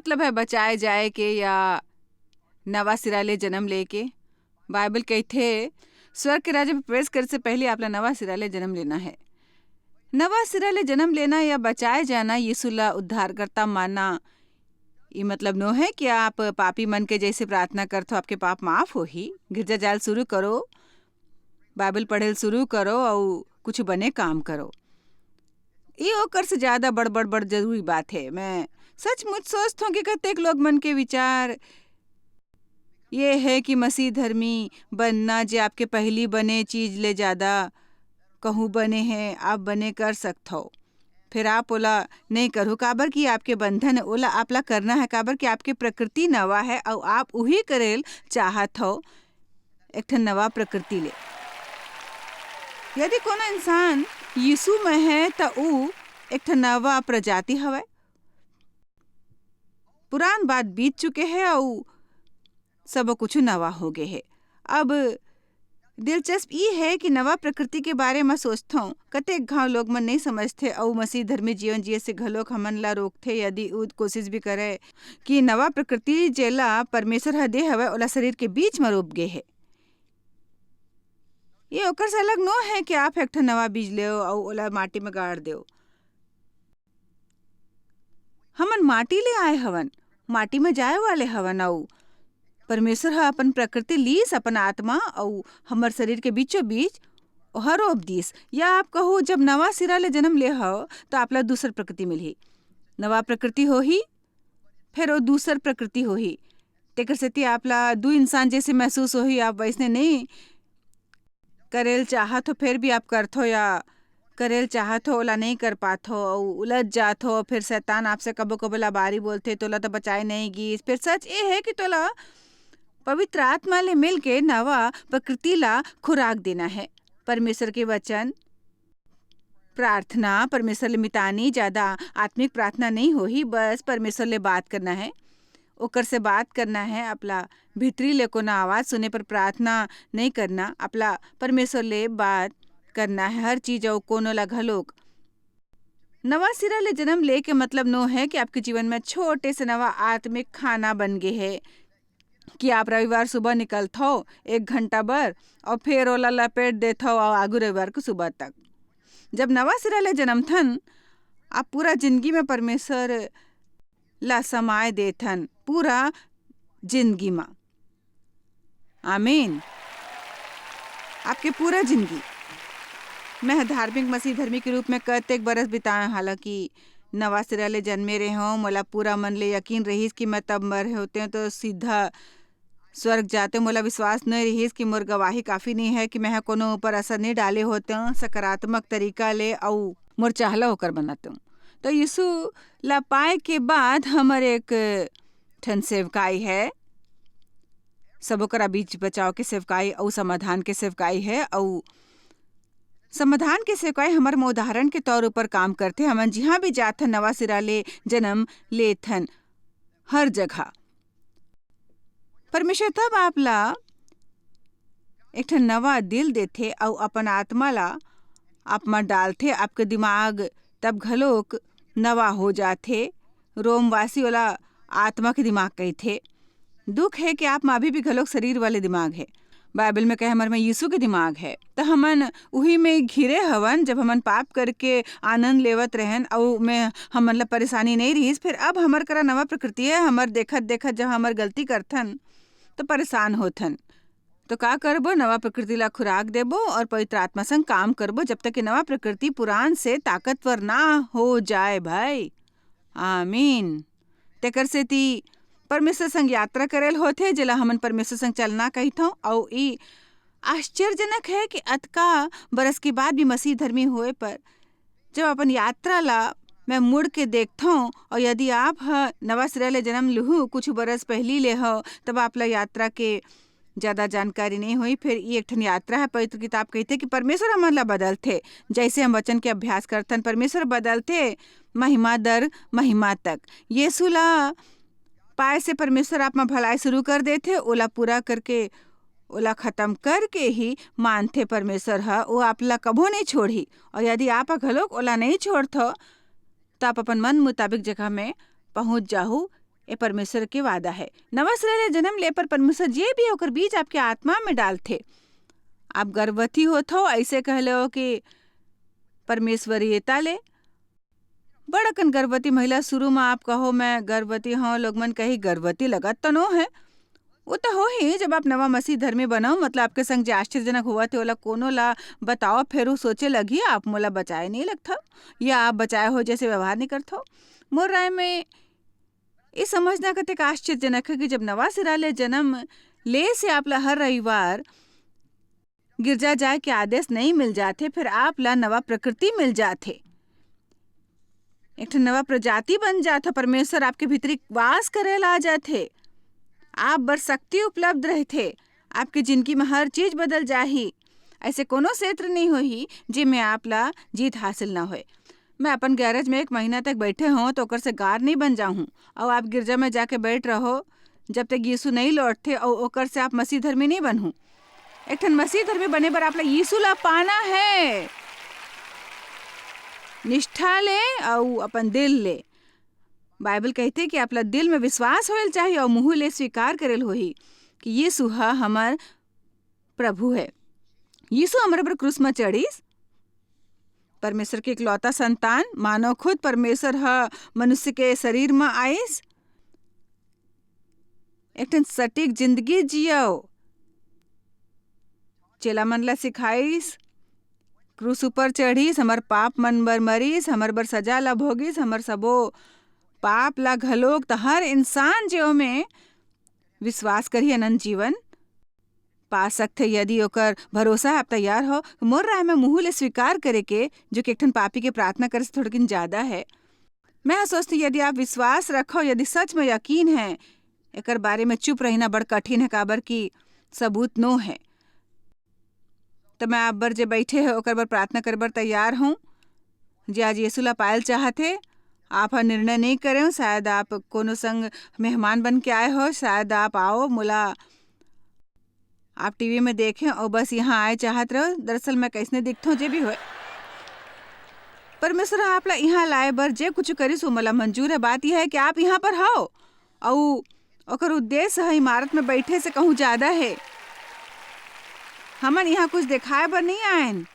मतलब है बचाए जाए के या नवा सिरा ले जन्म लेके। बाइबल कहथे स्वर्ग के राज्य में प्रवेश करे से पहले आपला नवा सिरा ले जन्म लेना है। नवा सिरा ले जन्म लेना या बचाए जाना यीशु ला उद्धारकर्ता मानना, ये मतलब नो है कि आप पापी मन के जैसे प्रार्थना करते हो आपके पाप माफ हो ही। गिरजा जाल शुरू करो, बाइबल पढ़ेल शुरू करो और कुछ बने काम करो। ये ओकर से ज्यादा बड़ जरूरी बात है। मैं सचमुच सोचता हूँ कि कतेक लोग मन के विचार ये है कि मसीह धर्मी बनना जे आपके पहली बने चीज ले ज्यादा कहूँ बने हैं आप बने कर सकते हो, फिर आप ओला नहीं करो काबर कि आपके बंधन ओला आपला करना है, काबर कि आपके प्रकृति नवा है और आप वही करेल चाहत हो एक ठन नवा प्रकृति ले। यदि कोनो इंसान यीशु में है तो ऊ एक ठन नवा प्रजाति हवे। पुरान बात बीत चुके हैं और सब कुछ नवा हो गए है। अब दिलचस्प ये है कि नवा प्रकृति के बारे में सोचता हूँ कतेक घाव लोग मन नहीं समझते और मसीह धर्मी जीवन जिए से घलोक हमन ला रोकथे यदि ऊ कोशिश भी करे कि नवा प्रकृति जेला परमेश्वर ह दे हवे ओला शरीर के बीच में रोप गे है। ये ओकर से अलग नो है कि आप एक ठन नवा बीज ले और ओला माटी में गाड़ दो। हमन माटी ले आए हवन, माटी में जाए वाले हवन और परमेश्वर हा अपन प्रकृति लीस अपन आत्मा और हमर शरीर के बीचों बीच हर रोप दीस। या आप कहो जब नवा सिरा ले जन्म ले हो तो आपला दूसर प्रकृति मिलही, नवा प्रकृति हो ही फिर वो दूसर प्रकृति हो ही। तेकर सेती आपला दो इंसान जैसे महसूस हो ही, आप वैसने नहीं करेल चाहत हो फिर भी आप करत हो या करेल चाहत हो ओला नहीं कर पात हो और उलझ जात हो। फिर शैतान आपसे कबो कबो ला बारी बोलते तोला तो बचाए नहीं गीस। फिर सच ये है कि तोला पवित्र आत्मा ले मिल के नवा प्रकृति ला खुराक देना है। परमेश्वर के वचन प्रार्थना परमेश्वर ले मितानी ज्यादा आत्मिक प्रार्थना नहीं हो ही, बस परमेश्वर ले बात करना है, ओकर से बात करना है। अपला भीतरी ले को ना आवाज सुने पर प्रार्थना नहीं करना, अपला परमेश्वर ले बात करना है हर चीज। और कोनो ला घलोक नवा सिरा ले जन्म ले के मतलब नो है कि आपके जीवन में छोटे से नवा आत्मिक खाना बन गए है कि आप रविवार सुबह निकलते हो 1 घंटा बर और फिर ओला लपेट देते हो और आगू रविवार को सुबह तक। जब नवा सिरा ले जन्म थन आप पूरा जिंदगी में परमेश्वर ला समाय देथन, पूरा जिंदगी में। आमीन। आपके पूरा जिंदगी मैं धार्मिक मसीह धर्मी के रूप में कतेक बरस बिताए, हालांकि नवा सिरा ले जन्मे रहे हों मोला पूरा मन ले यकीन रहीस कि मैं तब मर होते हैं तो सीधा स्वर्ग जाते। मोला विश्वास नहीं रहीस कि मोर गवाही काफ़ी नहीं है कि मैं कोनो ऊपर असर नहीं डाले होते हूँ सकारात्मक तरीका ले और मोर चाहला होकर बनाते हूँ। तो यीशु ला पाए के बाद हमर एक ठन सेवकाई है, सबो करा बीच बचाव के सेवकाई और समाधान के सेवकाई है। और समाधान के सेवकाई हमार में उदाहरण के तौर पर काम करते। हमन जहाँ भी जाथन नवा सिरा ले जन्म लेथन हर जगह परमेश्वर तब आपला एक ठन नवा दिल देथे और अपन आत्मा ला आप में डालथे। आपके दिमाग तब घलोक नवा हो जाथे। रोमवासी वाला आत्मा के दिमाग कहथे। दुख है कि आप में अभी भी घलोक शरीर वाले दिमाग है। बाइबल में कहे हमारे में यीशु के दिमाग है तो हमन उही में घिरे हवन जब हमन पाप करके आनंद लेवत रहन और में हमन ला परेशानी नहीं रही। फिर अब हमर करा नवा प्रकृति है, हमर देखत देखत जब हमर गलती करथन तो परेशान होथन। तो का करबो, नवा प्रकृति ला खुराक देबो और पवित्र आत्मा संग काम करबो जब तक कि नवा प्रकृति पुरान से ताकतवर ना हो जाए भाई। आमीन। तेकर सेती परमेश्वर संग यात्रा करेल होथे जेला हमन परमेश्वर संग चलना कहथों। और ई आश्चर्यजनक है कि अतका बरस के बाद भी मसीह धर्मी होए पर जब अपन यात्रा ला मैं मुड़ के देखता हूँ और यदि आप नवा सिरा ले जन्म लूँ कुछ बरस पहली ले हो तब आपला यात्रा के ज़्यादा जानकारी नहीं हुई। फिर ये एक ठन यात्रा है। पवित्र किताब कहते कि परमेश्वर हमन ला बदलते जैसे हम वचन के अभ्यास करथन। परमेश्वर बदलते महिमा दर महिमा तक। यीशु ला पाए से परमेश्वर आप में भलाई शुरू कर देते, ओला पूरा करके ओला खत्म करके ही मानते परमेश्वर है वो आपला कभो नहीं छोड़ी। और यदि आप घलोक ओला नहीं छोड़थो तो आप अपन मन मुताबिक जगह में पहुंच जाहू ये परमेश्वर के वादा है। नवा सिरे जन्म ले पर परमेश्वर जे भी ओकर बीज आपके आत्मा में डालथे। आप गर्भवती होत हो, ऐसे कहले हो कि परमेश्वरीयता ले बड़कन गर्भवती महिला शुरू में आप कहो मैं गर्भवती हूँ, लोग मन कही गर्भवती लगत तो नो है। वो तो हो ही जब आप नवा मसीह धर्मी बनाओ, मतलब आपके संग जे आश्चर्यजनक हुआ थे ओला कोनो ला बताओ, फिर वो सोचे लगी आप मोला बचाए नहीं लगता या आप बचाए हो जैसे व्यवहार नहीं करते हो। मोर राय में ये समझना कते आश्चर्यजनक है कि जब नवा सिरा ले जन्म ले से आप ला हर रविवार गिरजा जाए के आदेश नहीं मिल जाते, फिर आप ला नवा प्रकृति मिल जाते, एक नवा प्रजाति बन जाता, परमेश्वर आपके भीतरी वास करे ला जाते, आप बर शक्ति उपलब्ध रहते, आपकी जिंदगी में हर चीज बदल जाही। ऐसे कोनो क्षेत्र नहीं होही जिसमें आप ला जीत हासिल ना होए। मैं अपन गैरेज में 1 महीना तक बैठे हूँ तो ओकर से गार नहीं बन जाऊँ, और आप गिरजा में जाके बैठ रहो जब तक यीशु नहीं लौटते, और ओकर से आप मसीह धर्मी नहीं बनहूँ। एक ठन मसीह धर्मी बने पर आप ला यीशु ला पाना है, निष्ठा ले और अपन दिल ले। बाइबल कहते कि आपला दिल में विश्वास होल चाहिए और मुंह ले स्वीकार करेल होही कि यीशु हा हमार प्रभु है। यीशु हमारे पर क्रूस में चढ़ीस, परमेश्वर के इकलौता संतान, मानव खुद परमेश्वर हा मनुष्य के शरीर में आइस, एक ठन सटीक जिंदगी जियो, चेला मन ला सिखाइस, क्रूस ऊपर चढ़ीस, हमार पाप मन बर मरीस, हमार बर सजा ला भोगिस, हमार सबो पाप ला घलोक, तो हर इंसान जो में विश्वास करी अनंत जीवन पा सकते यदि ओकर भरोसा आप तैयार हो। मोर राय में मुंह ले स्वीकार करे के जो कि एक ठन पापी के प्रार्थना करे से थोड़किन ज्यादा है। मैं सोचती यदि आप विश्वास रखो, यदि सच में यकीन है, एकर बारे में चुप रहना बड़ कठिन है, काबर की सबूत नो है। तो मैं आप बर जे बैठे हो ओकर बर प्रार्थना करे बर तैयार हूँ। जे आज यीशु ला पायल चाहते, आप निर्णय नहीं करें, शायद आप कोनो संग मेहमान बन के आए हो, शायद आप आओ मोला आप टीवी में देखें और बस यहाँ आए चाहत रहो। दरअसल मैं कैसने दिखता हूँ जे भी होए, परमेश्वर आप ला यहाँ लाए बर जे कुछ करी सो मला मंजूर है। बात यह है कि आप यहाँ पर हो और ओकर उद्देश्य है इमारत में बैठे से कहूँ ज्यादा है। हमन यहाँ कुछ दिखाए बर नहीं आयन,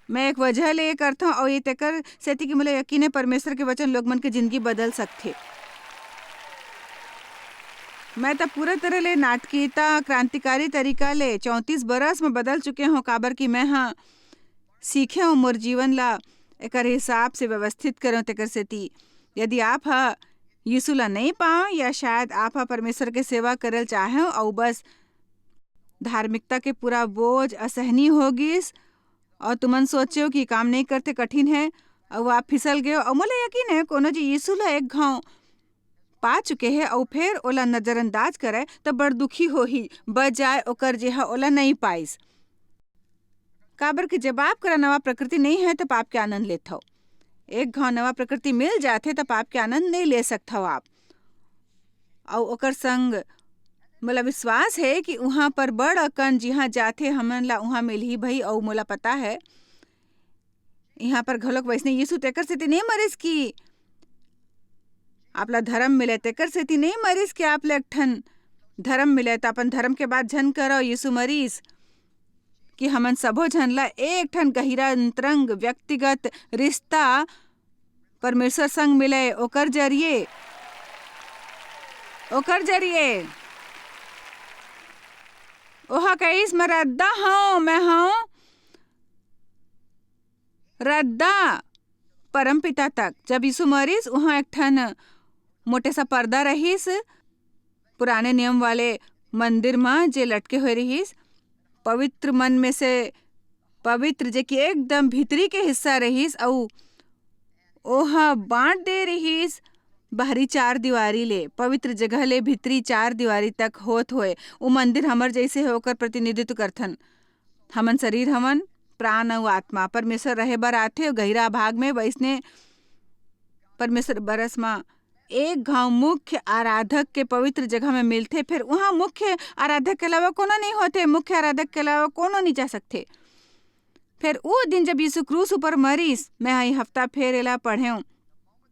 मैं एक वजह ले करता हूँ और ये तेकर सेती कि मुझे यकीन है परमेश्वर के वचन लोग मन की जिंदगी बदल सकते। मैं तो पूरा तरह ले नाटकीयता क्रांतिकारी तरीका ले 34 बरस में बदल चुके हूँ, काबर की मैं हाँ सीखे हूँ मोर जीवन ला एकर हिसाब से व्यवस्थित करो। तेकर सेती यदि आप हा यीशु ला नहीं पाओ, या शायद आप हा परमेश्वर के सेवा करल चाहे और बस धार्मिकता के पूरा बोझ असहनीय होगिस और तुमन सोचे हो कि काम नहीं करते कठिन है और आप फिसल गए, और मोला यकीन है कोनो जी यीशु ला एक घाव पा चुके हैं और फिर ओला नजरअंदाज करे तो बड़ दुखी हो ही बजाय ओकर जे हा ओला नहीं पाइस। काबर कि जब आप करा नवा प्रकृति नहीं है तो पाप के आनंद लेते हो, एक घाव नवा प्रकृति मिल जाते तो पाप के आनंद नहीं ले सकते हो आप। और ओकर संग मोला विश्वास है कि वहाँ पर बड़ अकन जिहाँ जाते हमन ला वहाँ मिल ही भई, और मोला पता है यहाँ पर घलोक वैसने यीशु तेकर सेती नहीं मरिस की आप ला धर्म मिले, तेकर सेती नहीं मरिस कि आप ला एक ठन धर्म मिले तो अपन धर्म के बाद झन करो। यीशु मरीस कि हमन सबो झन ला एक ठन गहिरा अंतरंग व्यक्तिगत रिश्ता परमेश्वर संग मिले, ओकर जरिए ओहा कईस मैं रद्दा हूँ, मैं हूँ रद्दा परम पिता तक। जब यीशु मरीस वहाँ एक ठन मोटे सा पर्दा रहीस, पुराने नियम वाले मंदिर में जे लटके हुए रहीस, पवित्र मन में से पवित्र जे कि एकदम भीतरी के हिस्सा रहीस, और ओहा बांट दे रहीस बाहरी 4 दीवारी ले, पवित्र जगह ले भीतरी 4 दीवारी तक होत होए। वो मंदिर हमर जैसे होकर प्रतिनिधित्व करथन। हमन शरीर हमन प्राण और आत्मा परमेश्वर रहे बर आथे, गहिरा भाग में वैसने परमेश्वर बरस में एक गांव मुख्य आराधक के पवित्र जगह में मिलते, फिर वहाँ मुख्य आराधक के अलावा कोनो नहीं होते, मुख्य आराधक के अलावा कोनो नहीं जा सकते। फिर वो दिन जब यीशु क्रूस ऊपर मरीस, मैं हफ्ता फेर एला पढ़े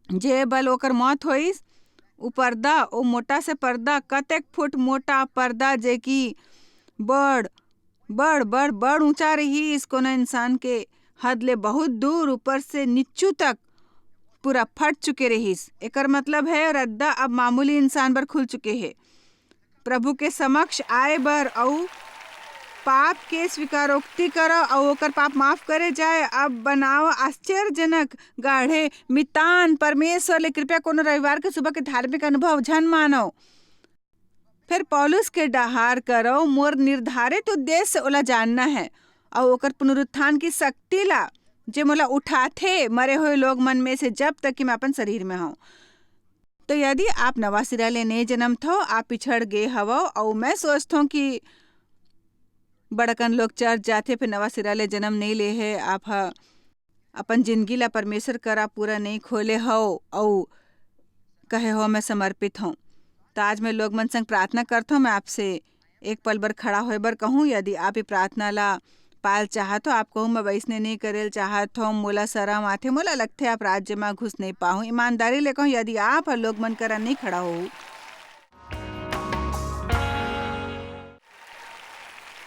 जे बल ओकर मौत होइस, उ पर्दा, ओ मोटा से पर्दा, कतेक फुट मोटा पर्दा जे की बड़ बड़ बड़ बड़ ऊंचा रहीस, कोनो इंसान के हद ले बहुत दूर ऊपर से नीचू तक पूरा फट चुके रहीस। एकर मतलब है रद्दा अब मामूली इंसान बर खुल चुके हैं। प्रभु के समक्ष आए बर अउ पाप के स्वीकारोक्ति करो और ओकर पाप माफ करे जाए। अब बनाओ आश्चर्यजनक गाढ़े मितान परमेश्वर ले कृपया कोनो रविवार के सुबह के धार्मिक अनुभव झन मानो। फिर पौलुस के डहार करो, मोर निर्धारित उद्देश्य ओला जानना है और ओकर पुनरुत्थान की शक्ति ला जे मोला उठाथे मरे हुए लोग मन में से जब तक कि मैं अपन शरीर में हूँ। तो यदि आप नवा सिरा ले नहीं जन्म थो, आप पिछड़ गए हवो और मैं सोचता हूँ कि बड़कन लोग चर्च जाते फिर नवा सिरा ले जन्म नहीं ले है। आप अपन जिंदगी ला परमेश्वर करा पूरा नहीं खोले हो और कहे हो मैं समर्पित हूँ। तो आज मैं लोग मन संग प्रार्थना करता हूँ। मैं आपसे एक पल बर खड़ा होए बर कहूँ। यदि आप ये प्रार्थना ला पाल चाहत हो, आप कहूँ मैं वैसने नहीं करेल चाहत हो, मोला शरम आथे, मोला लगथे आप राज्य में घुस नहीं पाऊँ। ईमानदारी ले कहूँ, यदि आप लोग मन करा नहीं खड़ा हो,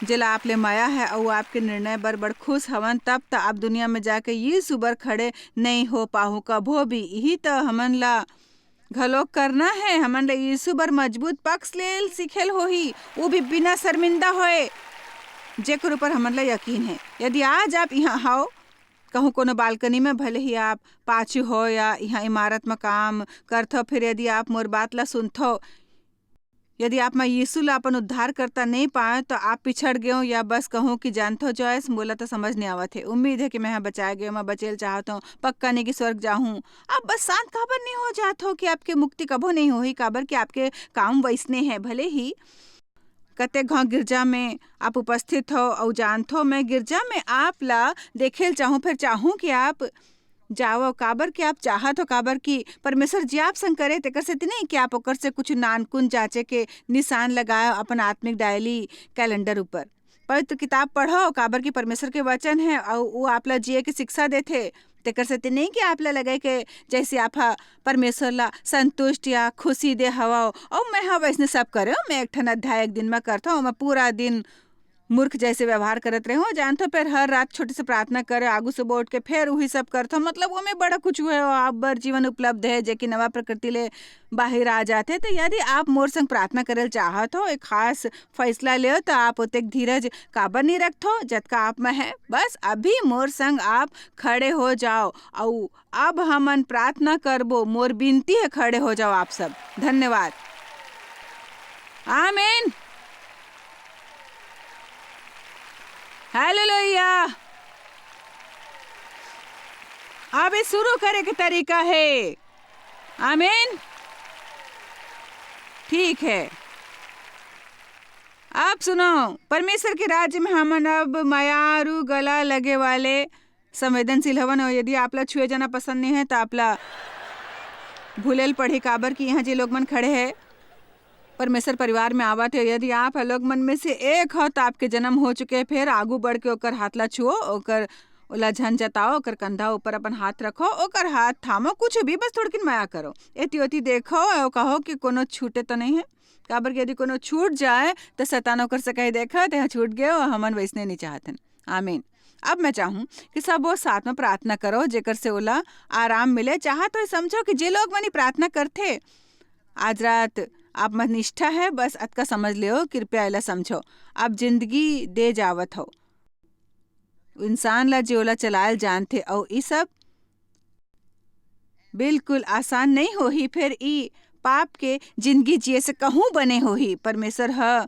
जिला आप ले माया है और आपके निर्णय बर बड़ खुश हवन, तब तो आप दुनिया में जाके यीशु बर खड़े नहीं हो पाहु कभो भी। यही तो हमन ला घलोक करना है। हमन ला यीशु बर मजबूत पक्ष ले सीखेल होही, वो भी बिना शर्मिंदा होए, जेकर ऊपर हमन ला यकीन है। यदि आज आप यहाँ हो, कहूँ कोनो बालकनी में, भले ही आप पाछू हो या यहाँ इमारत में काम करथो, फिर यदि आप मोर बात ला सुनथो, यदि आप मैं यीशु ला अपन उद्धार करता नहीं पाए तो आप पिछड़ गए हो, या बस कहूँ कि जानथो जॉयस मोला तो समझ नहीं आवत है, उम्मीद है कि मैं बचाए गए, मैं बचेल चाहता हूँ, पक्का नहीं कि स्वर्ग जाऊँ। आप बस शांत काबर नहीं हो जात हो कि आपके मुक्ति कबो नहीं होही, काबर कि आपके काम वैसने हैं। भले ही कते घाव गिरजा में आप उपस्थित हो और जानथो मैं गिरजा में आप ला देखेल चाहूँ, फिर चाहूँ कि आप जाओ, काबर कि आप चाहत हो, काबर कि परमेश्वर जी आप संग करे तेकर से नहीं कि आप ओकर से कुछ नानकुन जांचे के निशान लगाओ अपन आत्मिक डायरी कैलेंडर ऊपर। पवित्र किताब पढ़ो, काबर कि परमेश्वर के वचन है और वो आप ला जिए की शिक्षा देथे। तेकर से नहीं कि आप ला लगे के जैसे आप परमेश्वर ला संतुष्ट या खुशी दे हवा और मैं वैसने सब करे, मैं एक ठन अध्याय एक दिन में करता हूँ, मैं पूरा दिन मूर्ख जैसे व्यवहार करत रहे हो, जानते हो। फिर हर रात छोटे से प्रार्थना करे, आगू सुबह उठ के फिर वही सब करते हो, मतलब वो में बड़ा कुछ हुए हो, आप बर जीवन उपलब्ध है जे कि नवा प्रकृति ले बाहर आ जाते। तो यदि आप मोर संग प्रार्थना करल चाहत हो, एक खास फैसला ले तो आप उतने धीरज काबर नहीं रखो जतका आप में है, बस अभी मोर संग आप खड़े हो जाओ और अब हमन प्रार्थना करबो। मोर विनती है खड़े हो जाओ आप सब। धन्यवाद। आमीन। हालेलुया। अब ये शुरू करे के तरीका है। आमीन। ठीक है, आप सुनो, परमेश्वर के राज्य में हमन अब मायारू गला लगे वाले संवेदनशील हवन। और यदि आपला छुए जाना पसंद नहीं है तो आपला भूलेल पढ़े, काबर कि यहाँ जे लोग मन खड़े हैं परमेश्वर परिवार में आवत है। यदि आप लोग मन में से एक हो तो आपके जन्म हो चुके, फिर आगू बढ़ के ओकर हाथ ला छुओ, ओकर ओला झन जताओ, ओकर कंधा ऊपर अपन हाथ रखो, ओकर हाथ थामो, कुछ भी बस थोड़ी माया करो, एती ओती देखो और कहो कि कोनो छूटे तो नहीं है, काबर कि यदि कोनो छूट जाए तो शैतान ओकर से कहे देखा तो छूट गए और हमन वैसने नहीं चाहते। आमीन। अब मैं चाहूँ कि सब वो साथ में प्रार्थना करो जेकर से ओला आराम मिले। चाह तो समझो कि जे लोग मनी प्रार्थना करते आज रात आप मन निष्ठा है, बस अतका समझ लियो, कृपया एला समझो। आप जिंदगी दे जावत हो, इंसान ला जेला चलायल जानते और ई सब बिल्कुल आसान नहीं होही। फिर ई पाप के जिंदगी जिए से कहूँ बने होही। परमेश्वर ह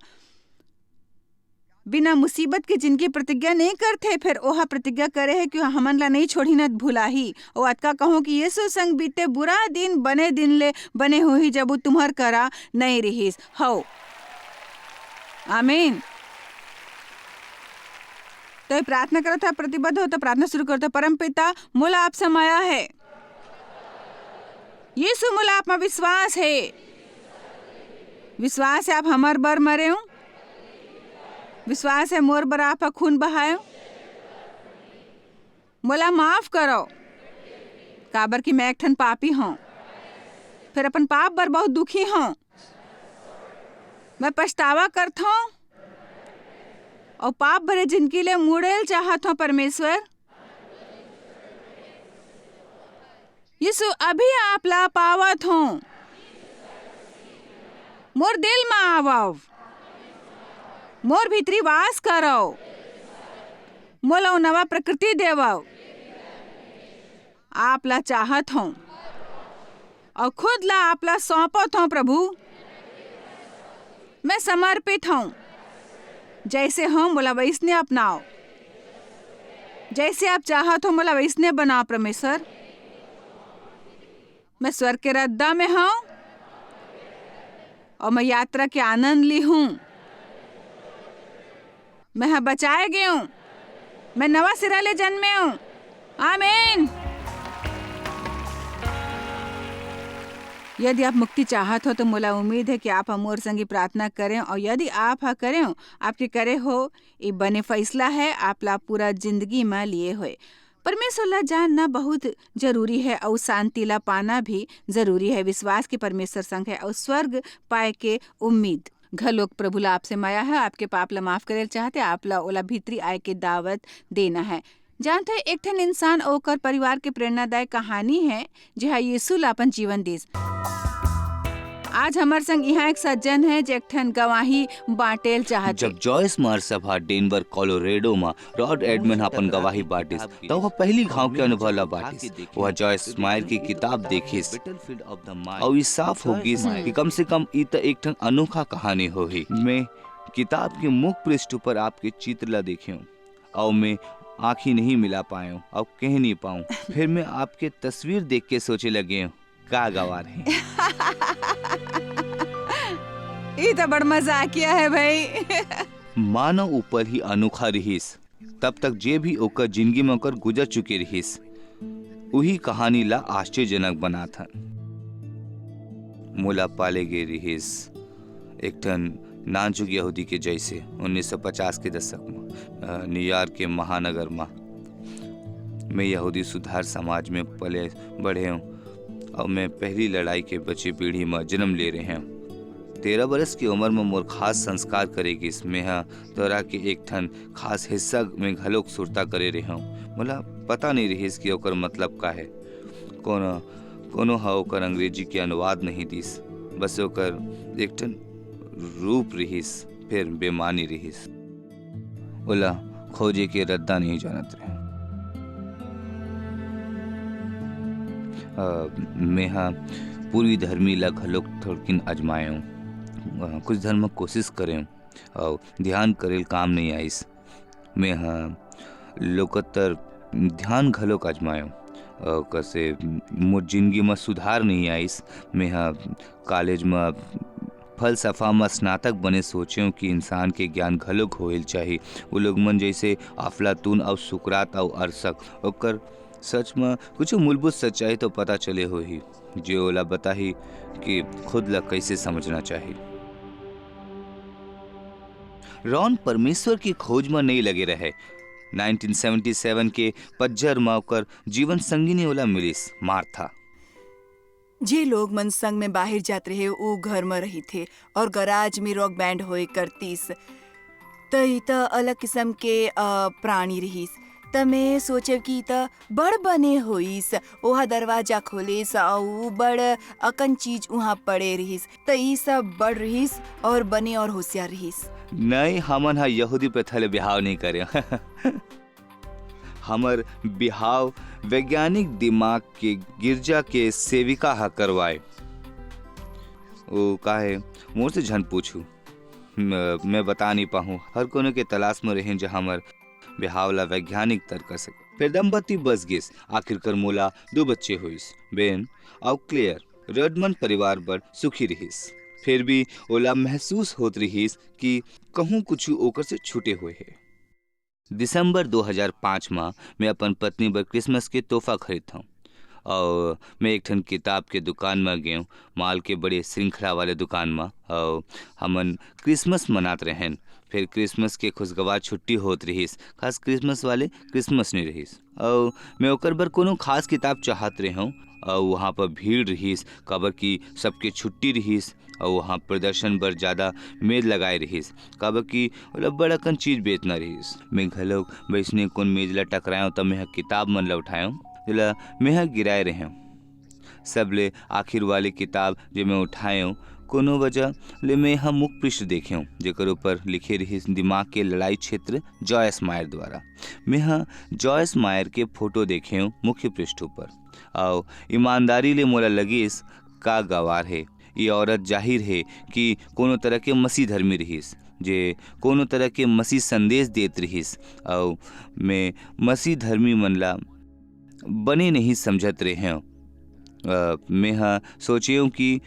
बिना मुसीबत के जिनकी प्रतिज्ञा नहीं करते, फिर ओहा प्रतिज्ञा करे है कि हमन ला नहीं छोड़ी न भुलाही। और अतका कहूँ कि यीशु संग बीते बुरा दिन बने दिन ले बने होही जब वो तुम्हार करा नहीं रहीस हो। आमीन। तो प्रार्थना करो था, प्रतिबद्ध हो तो प्रार्थना शुरू करो। परम पिता, मोला आप समाया है, यीशु मोला आप में विश्वास है, विश्वास है आप हमार बर मरे हो, विश्वास है मोर बर आप खून बहायो, मोला माफ करो काबर कि मैं एक ठन पापी हूँ। फिर अपन पाप बर बहुत दुखी हूँ। मैं पछतावा करत हूँ और पाप भरे जिंदगी ले मुड़ेल चाहत हूँ। परमेश्वर यीशु अभी आप ला पावत हूँ, मोर दिल में आवव, मोर भीतरी वास करो, मोला नवा प्रकृति देवव। आप ला चाहत हूँ और खुद ला आप ला सौंपत हूँ। प्रभु मैं समर्पित हूँ, जैसे हूँ मोला वैसने अपनाओ, जैसे आप चाहत हो मोला वैसने बनाओ। परमेश्वर मैं स्वर्ग के रद्दा में हूँ और मैं यात्रा के आनंद ली हूँ। मैं बचाए गए हूँ, मैं नवा सिरा ले जन्मे हूँ। आमीन। यदि आप मुक्ति चाहत हो तो मोला उम्मीद है कि आप हमोर संगी प्रार्थना करें, और यदि आप करें आपके करे हो ये बने फैसला है आप ला पूरा जिंदगी में लिए हुए। परमेश्वर ला जानना बहुत जरूरी है और शांति ला पाना भी जरूरी है। विश्वास के परमेश्वर संग है और स्वर्ग पाए के उम्मीद। घलोक प्रभु ला आपसे माया है, आपके पाप ला माफ करे चाहते, आप ला ओला भीतरी आए के दावत देना है। जानते एक ठन इंसान ओकर परिवार के प्रेरणादायक कहानी है जहाँ यीशु ला अपन जीवन देस। आज हमार संग यहाँ एक सज्जन है जो एक ठन गवाही बाटेल चाहते। जब जॉयस मार सभा डेनवर कोलोरेडो में रॉड एडमन अपन गवाही बाटिस तो वह पहली घाव के अनुभव ला बाटिस। वह जॉयस मायर की किताब देखिस और ये साफ होगी कि कम से कम ये एक ठन अनोखा कहानी होही। मैं किताब के मुख्य पृष्ठ पर आपके चित्र ला देखे और मैं आँखी नहीं मिला पाया और कह नहीं पाऊँ। फिर मैं आपके तस्वीर देख के सोचे लगे का गवार है। ये तो बड़ मजाकिया है भाई। मानो ऊपर ही अनोखा रहीस, तब तक जे भी ओकर जिंदगी में ओकर गुजर चुके रहीस वही कहानी ला आश्चर्यजनक बना था। मोला पाले गे रहीस एक ठन नाजुक यहूदी के जैसे 1950 के दशक में न्यूयॉर्क के महानगर में। मैं यहूदी सुधार समाज में पले बढ़े हूँ और मैं पहली लड़ाई के बच्चे पीढ़ी में जन्म ले रहे हैं। 13 बरस की उम्र में मोर खास संस्कार करेगी इसमें तोरा के एक ठन खास हिस्सा में घलोक सुरता करे रहे हूँ। मोला पता नहीं रहीस कि ओकर मतलब का है। कोनो ओकर अंग्रेजी के अनुवाद नहीं दिस, बस ओकर एक ठन रूप रहीस, फिर बेमानी रहीस। ओला खोजे के रद्दा नहीं जानत रहे। मैं पूरी धर्मी ला घलोक थोड़किन अजमाए हूँ। कुछ धर्म कोशिश करें और ध्यान करेल काम नहीं आइस। मैं लोकतर ध्यान घलोक अजमाए कैसे मोर जिंदगी में सुधार नहीं आइस। मैं कॉलेज में फलसफा में स्नातक बने सोचे कि इंसान के ज्ञान घलोक होइल चाहिए। वो लोग मन जैसे अफलातून और सुकरात और अरसक ओकर सच में कुछ मूलभूत सच्चाई तो पता चले हो ही जो ओला बताही कि खुद ला कैसे समझना चाहिए। रॉन परमेश्वर की खोज में नहीं लगे रहे। 1977 के पज्जर में ओकर जीवन संगिनी ओला मिलिस मार्था। जे लोग मन संग में बाहर जात रहे वो घर में रही थे और गराज में रॉक बैंड होए करतीस। त अलग किस्म के प्राणी रहीस। त मैं सोचे कि त बड़ बने होइस। ओहा दरवाजा खोलिस और बड़ अकन चीज वहाँ पड़े रहीस। त ई सब बड़ रहीस और बने और होशियार रहीस। नहीं, हमन यहूदी प्रथा ले बिहाव नहीं करे। हमर बिहाव वैज्ञानिक दिमाग के गिरजा के सेविका करवाए। वो काहे मोर से झन पूछू, मैं बता नहीं पाऊँ। हर कोनो के तलाश में रहें जहाँ हमर बिहाव ला वैज्ञानिक तर्क कर सके। फिर दंपति बस गिस। आखिरकार मोला 2 बच्चे हुईस, बेन और क्लेयर। रेडमंड परिवार पर सुखी रहीस। फिर भी ओला महसूस होत रहीस कि कहूँ कुछ ओकर से छूटे हुए है। दिसंबर 2005 में मैं अपन पत्नी पर क्रिसमस के तोहफा खरीदता हूँ और मैं एक ठन किताब के दुकान में गए, माल के बड़े श्रृंखला वाले दुकान में, और हमन क्रिसमस मनात रहें। फिर क्रिसमस के खुशगवार छुट्टी होत रहीस, खास क्रिसमस वाले क्रिसमस नहीं रहीस और मैं ओकर बर कोनो खास किताब चाहत रहे हूँ और वहाँ पर भीड़ रहीस, काबर की सबके छुट्टी रहीस और वहाँ प्रदर्शन बर ज़्यादा मेज लगाए रहीस, काबर की मतलब बड़कन चीज़ बेचना रहीस। मैं घलोक वैसने कोन मेज ला टकरायो तब मैं किताब मन ला उठायो जेला मैं गिराए रहे सब ले आखिर वाले किताब जे मैं उठायो कोनो वजह ले मैं हम मुख पृष्ठ देखे जेकर ऊपर लिखे रही दिमाग के लड़ाई क्षेत्र जॉयस मायर द्वारा। मैं जॉयस मायर के फोटो देखे मुख्य पृष्ठ ऊपर और ईमानदारी ले मोला लगिस का गवार है ये औरत जाहिर है कि कोनो तरह के मसीह धर्मी रहीस जे कोनो तरह के मसीह संदेश देत रहीस और मैं मसीह धर्मी मन ला बने नहीं समझत रहे। मैं सोचे कि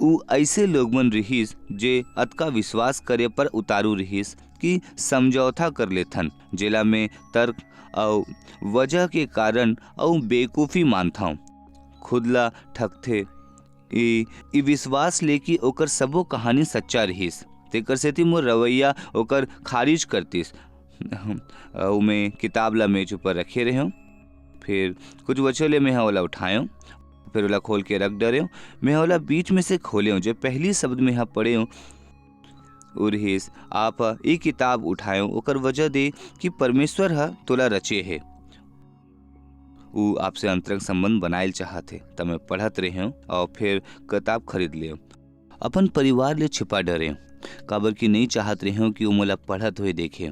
उ ऐसे लोग मन रहीस जे अतका विश्वास करे पर उतारू रहीस कि समझौता कर लेथन जेला में तर्क और वजह के कारण और बेवकूफ़ी मानता हूँ खुद ला ठगथे ई विश्वास ले कि ओकर सबो कहानी सच्चा रहीस तेकर सेती मोर रवैया ओकर खारिज करतीस। और मैं किताब ला मेज ऊपर रखे रहे फिर कुछ बच्चों ले मैं ओला उठायो फिर ओला खोल के रख डरे मैं ओला बीच में से खोले जो पहली शब्द में यहाँ पढ़े उरहिस आप ये किताब उठायो ओकर वजह दे कि परमेश्वर हा तोला रचे है उ आपसे अंतरंग संबंध बनाए चाहते तब मैं पढ़त रहे और फिर किताब खरीद ले अपन परिवार ले छिपा डरे काबर की नहीं चाहत रहे कि वो मोला पढ़त हुए देखे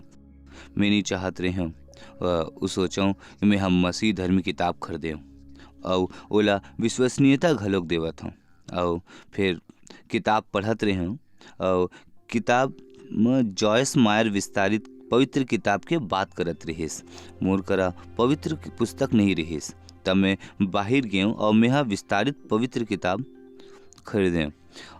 मैं नहीं चाहत रहे उ सोचूं कि मैं हम मसीह धर्मी किताब खरीदे और ओला विश्वसनीयता घलोक देवत हूँ और फिर किताब पढ़त रहे और किताब में जॉयस मायर विस्तारित पवित्र किताब के बात करत रहीस मोर करा पवित्र पुस्तक नहीं रहीस तब मैं बाहर गया और मैं यहाँ विस्तारित पवित्र किताब खरीदे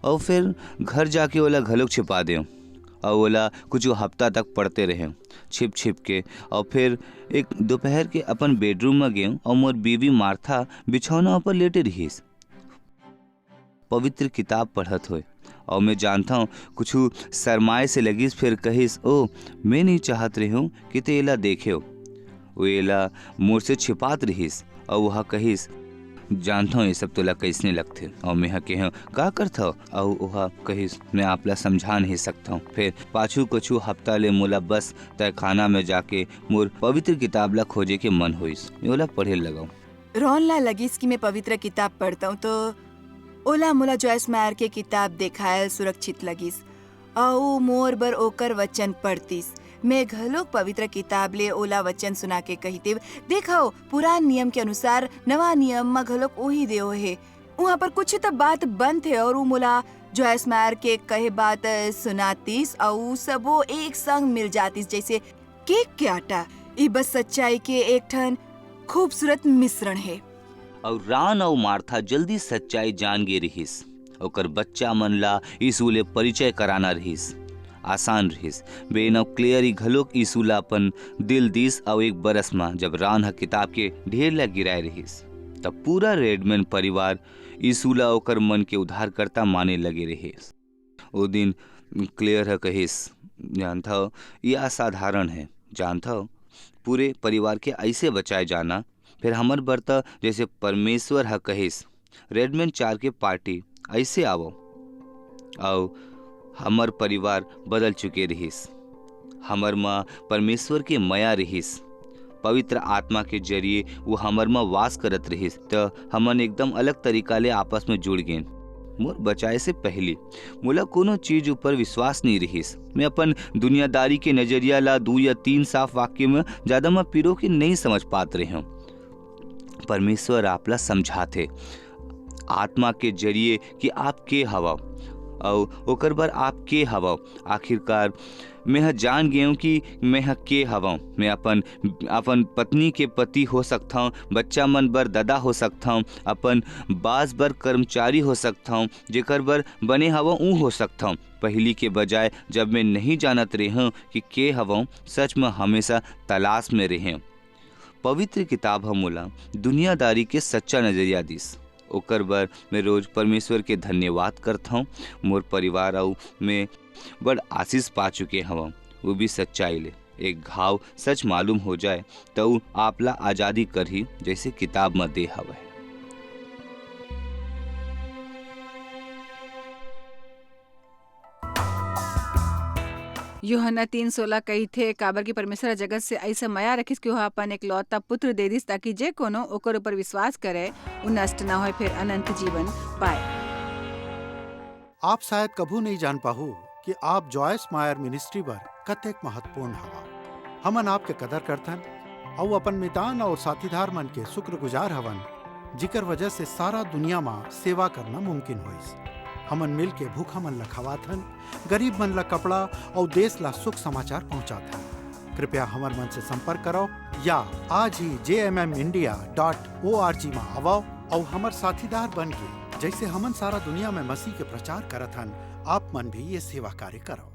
और फिर घर जाके ओला घलोक छिपा दे और ओला कुछ हफ्ता तक पढ़ते रहे छिप छिप के और फिर एक दोपहर के अपन बेडरूम में गए और मोर बीवी मार्था बिछौना पर लेटे रहीस पवित्र किताब पढ़त हुए और मैं जानता हूँ कुछ शरमाए से लगिस फिर कहिस ओ मैं नहीं चाहत रही हूँ कि ते एला देखे वो एला मोर से छिपात रहीस और वह कहिस जानता हूँ ये सब तोला कैसने लगते और मैं कह का करता और वह कहिस मैं आपला समझा नहीं सकता हूँ। फिर पाछू कछु हफ्ता ले मोला बस तय खाना में जाके मोर पवित्र किताब ला खोजे के मन होइस ओला पढ़े लगाऊं। रोन ला लगिस कि मैं पवित्र किताब पढ़ता हूँ तो ओला मोला जॉयस मायर के किताब देखायल सुरक्षित लगिस और मोर बर ओकर वचन पढ़तीस मैं घलोक पवित्र किताब ले ओला वचन सुना के कहते देखो पुरान नियम के अनुसार नवा नियम में घलोक वही देओ है वहाँ पर कुछ तो बात बंद थे और मोला जॉयस मायर के कहे बात सुनातीस और सबो एक संग मिल जातीस जैसे केक के आटा ये बस सच्चाई के एक ठन खूबसूरत मिश्रण है। और रान और मार्था जल्दी सच्चाई जान गे रहीस ओकर बच्चा मन ला यीशु ले परिचय कराना रहीस आसान रहीस बेनव क्लियर घलोक यीशु ला अपन दिल दिस और एक बरस में जब रान हा किताब के ढेर ला गिराए रहीस तब पूरा रेडमैन परिवार यीशु ला ओकर मन के उद्धारकर्ता माने लगे रहीस। वो दिन क्लियर हा कहिस जानता हो ये असाधारण है जानता हो पूरे परिवार के ऐसे बचाए जाना फिर हमर बर्ता जैसे परमेश्वर हा कहिस रेडमैन 4 के पार्टी ऐसे आवो और हमर परिवार बदल चुके रहीस हमर माँ परमेश्वर के मया रहीस पवित्र आत्मा के जरिए वो हमर माँ वास करत रहीस तो हमन एकदम अलग तरीका ले आपस में जुड़ गए। मोर बचाए से पहले मोला कोनो चीज ऊपर विश्वास नहीं रहीस मैं अपन दुनियादारी के नजरिया ला 2 या 3 साफ वाक्य में ज्यादा मैं पिरो के नहीं समझ पात रहे हूँ। परमेश्वर आपला समझाते आत्मा के जरिए कि आप के हवा और ओकर बर आप के हवा आखिरकार मैं जान गया हूँ कि मैं के हवा मैं अपन पत्नी के पति हो सकता हूँ बच्चा मन बर दादा हो सकता हूँ अपन बास बर कर्मचारी हो सकता हूँ जेकर बर बने हवा ऊ हो सकता हूँ पहली के बजाय जब मैं नहीं जानत रहे हूँ कि के हवा सच में हमेशा तलाश में रहे। पवित्र किताब हमोला दुनियादारी के सच्चा नजरिया दिस ओकर बर मैं रोज परमेश्वर के धन्यवाद करता हूँ। मोर परिवार और मैं बड़ आशीष पा चुके हवा वो भी सच्चाई ले एक घाव सच मालूम हो जाए तो आपला आज़ादी कर ही जैसे किताब में दे हवा। यूहन्ना 3:16 कही थे काबर की परमेश्वर जगत से ऐसा माया रखिस कि वह अपन एक लौता पुत्र दे दिस ताकि जे कोनो ओकर ऊपर विश्वास करे उ नष्ट ना होए फिर अनंत जीवन पाए। आप शायद कभू नहीं जान पाहु कि आप जॉयस मायर मिनिस्ट्री पर कतेक महत्वपूर्ण हवा। हमन आपके कदर करथन और अपन मितान और साथीदार मन के शुक्रगुजार हवन जिकर वजह से सारा दुनिया में सेवा करना मुमकिन होइस। हमन मिल के भूखा मन ला खवाथन, गरीब मन ला कपड़ा और देश ला सुख समाचार पहुंचाथन। कृपया हमर मन से संपर्क करो या आज ही jmmindia.org में आवो और हमर साथीदार बन के जैसे हमन सारा दुनिया में मसीह के प्रचार करत हन, आप मन भी ये सेवा कार्य करो।